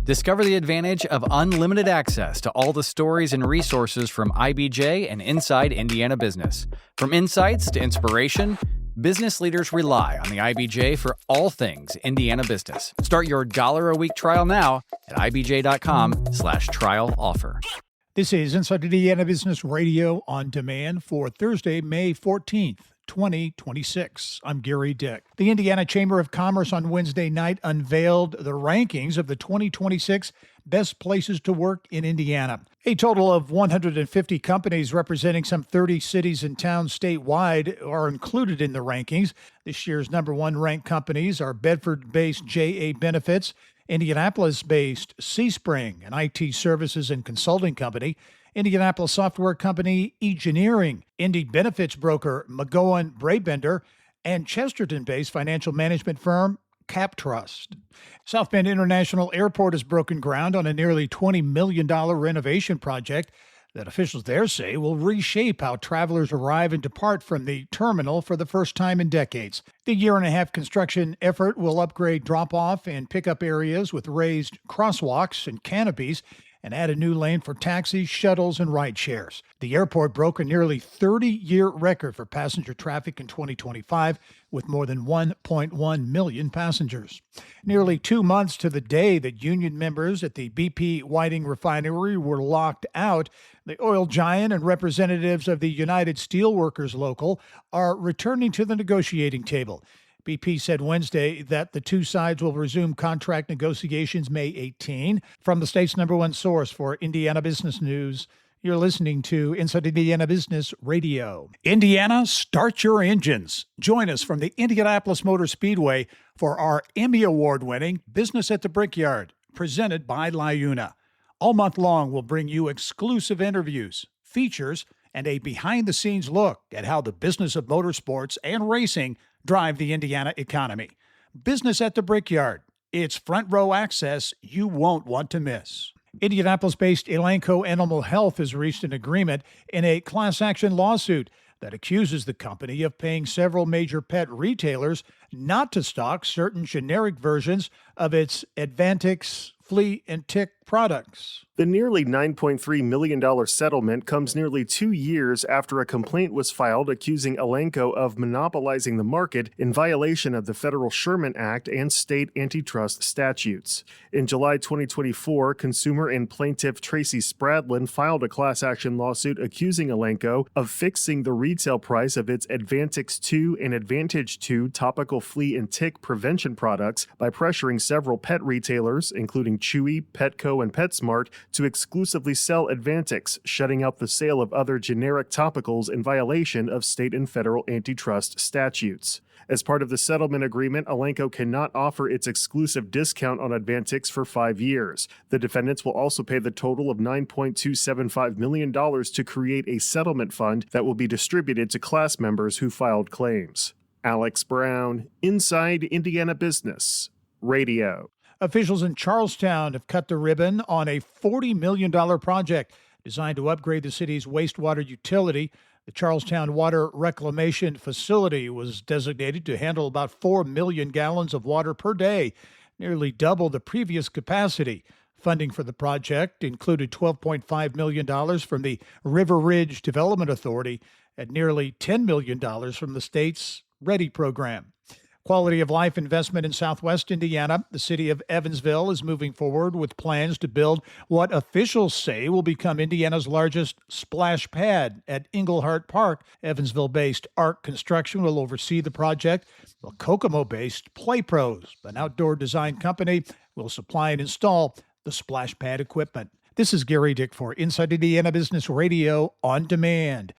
Discover the advantage of unlimited access to all the stories and resources from IBJ and inside Indiana business. From insights to inspiration, business leaders rely on the IBJ for all things Indiana business. Start your $1 a week trial now at ibj.com/trial offer. This is Inside Indiana Business Radio on demand for Thursday, May 14th. 2026. I'm Gary Dick. The Indiana Chamber of Commerce on Wednesday night unveiled the rankings of the 2026 best places to work in Indiana. A total of 150 companies representing some 30 cities and towns statewide are included in the rankings. This year's number one ranked companies are Bedford-based JA Benefits, Indianapolis-based C-Spring, an IT services and consulting company, Indianapolis software company Engineering, Indy benefits broker McGowan Brabender, and Chesterton-based financial management firm CapTrust. South Bend International Airport has broken ground on a nearly $20 million renovation project that officials there say will reshape how travelers arrive and depart from the terminal for the first time in decades. The year-and-a-half construction effort will upgrade drop-off and pickup areas with raised crosswalks and canopies and add a new lane for taxis, shuttles, and ride shares. The airport broke a nearly 30-year record for passenger traffic in 2025, with more than 1.1 million passengers. Nearly 2 months to the day that union members at the BP Whiting refinery were locked out, the oil giant and representatives of the United Steelworkers Local are returning to the negotiating table. BP said Wednesday that the two sides will resume contract negotiations May 18. From the state's number one source for Indiana business news, you're listening to Inside Indiana Business Radio. Indiana, start your engines. Join us from the Indianapolis Motor Speedway for our Emmy Award-winning Business at the Brickyard, presented by LiUNA. All month long, we'll bring you exclusive interviews, features, and a behind-the-scenes look at how the business of motorsports and racing drive the Indiana economy. Business at the Brickyard. It's front row access you won't want to miss. Indianapolis-based Elanco Animal Health has reached an agreement in a class action lawsuit that accuses the company of paying several major pet retailers not to stock certain generic versions of its Advantix flea and tick products. The nearly $9.3 million settlement comes nearly 2 years after a complaint was filed accusing Elanco of monopolizing the market in violation of the Federal Sherman Act and state antitrust statutes. In July 2024, consumer and plaintiff Tracy Spradlin filed a class action lawsuit accusing Elanco of fixing the retail price of its Advantix 2 and Advantage 2 topical flea and tick prevention products by pressuring several pet retailers, including Chewy, Petco, and PetSmart, to exclusively sell Advantix, shutting out the sale of other generic topicals in violation of state and federal antitrust statutes. As part of the settlement agreement, Elanco cannot offer its exclusive discount on Advantix for 5 years. The defendants will also pay the total of $9.275 million to create a settlement fund that will be distributed to class members who filed claims. Alex Brown, Inside Indiana Business Radio. Officials in Charlestown have cut the ribbon on a $40 million project designed to upgrade the city's wastewater utility. The Charlestown Water Reclamation Facility was designated to handle about 4 million gallons of water per day, nearly double the previous capacity. Funding for the project included $12.5 million from the River Ridge Development Authority and nearly $10 million from the state's READY program. Quality of life investment in Southwest Indiana. The city of Evansville is moving forward with plans to build what officials say will become Indiana's largest splash pad at Englehart Park. Evansville-based ARC Construction will oversee the project, while Kokomo-based PlayPros, an outdoor design company, will supply and install the splash pad equipment. This is Gary Dick for Inside Indiana Business Radio on Demand.